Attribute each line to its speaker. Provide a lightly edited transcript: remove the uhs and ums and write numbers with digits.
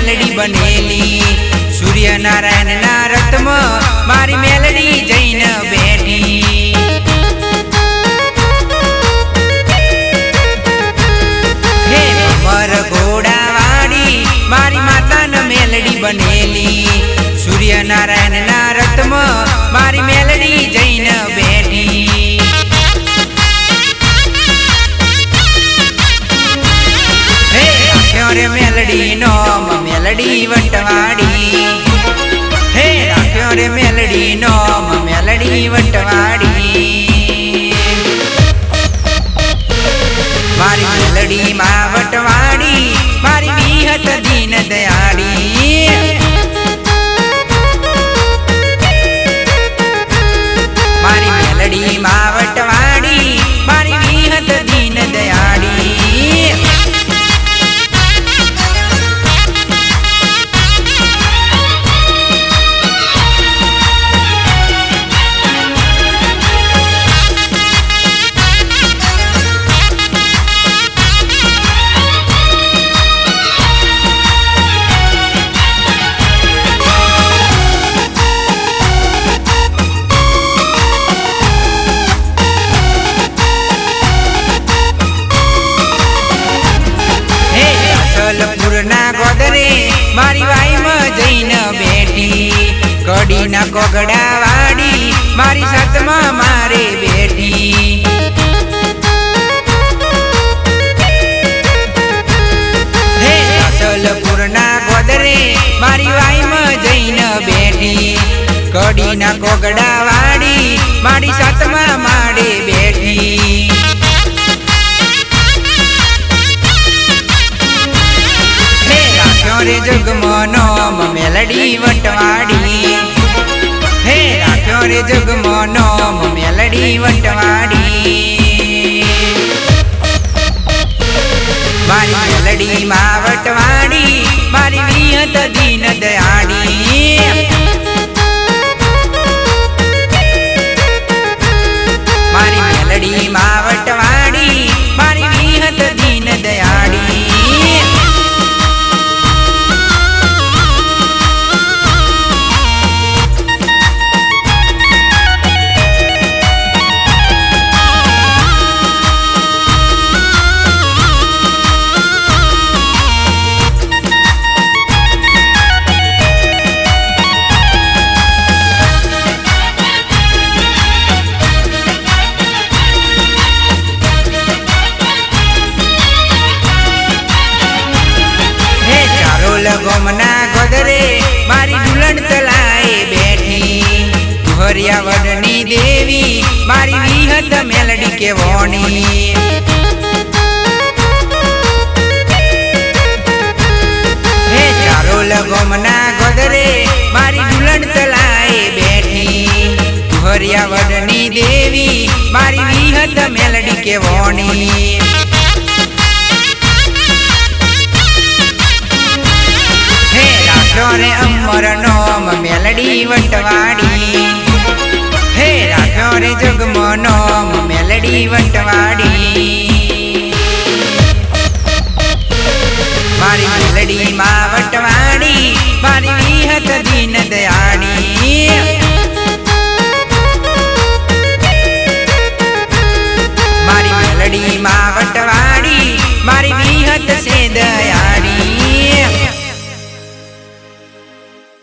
Speaker 1: Melody बनेली। सूर्यनारायण ना रत्म मारी मेलडी जैन बैठी। हे अमर घोड़ावाड़ी मारी माता न मेलडी बनेली। सूर्यनारायण ना रत्म मारी मेलडी जैन बैठी। रे मेलडी नोम मेलडी वटवाड़ी। हे राख्यो रे मेलडी नोम मेलडी वटवाड़ी। मारी मेलडी मा वटवाड़ी मारी विहत दीन दयाड़ी। मारी मेलडी मा वटवाड़ी मारी विहत दीन दयाड़ी। ना गोदरे मारी वाई में जैन बैठी। कड़ी ना कोगड़ा वाड़ी मारी सतमा मारे बैठी। हे असलपुर ना गोदरे मारी वाई में जैन बैठी। कड़ी ना कोगड़ा वाड़ी मारी सतमा मारे बैठी। रे जगमनोम मेलडी वटवाड़ी। हे राख्यो रे जगमनोम मेलडी वटवाड़ी। मारी मेलडी मा वटवाड़ी मारी विहत दीन दयाड़ी। मारी मेलडी मा वटवाड़ी मारी विहत दीन दयाड़ी। गोमना गोदरे मारी दुल्हन तलाए बैठी। हरियावड़नी देवी मारी विहत मेलडी के वोणी। हे चारोल गोमना गोदरे मारी दुल्हन तलाए बैठी। हरियावड़नी देवी मारी विहत मेलडी के वोणी। रे अमर नोम मेलडी वटवाड़ी। हे राख्यो रे जगमनोम मेलडी वटवाड़ी।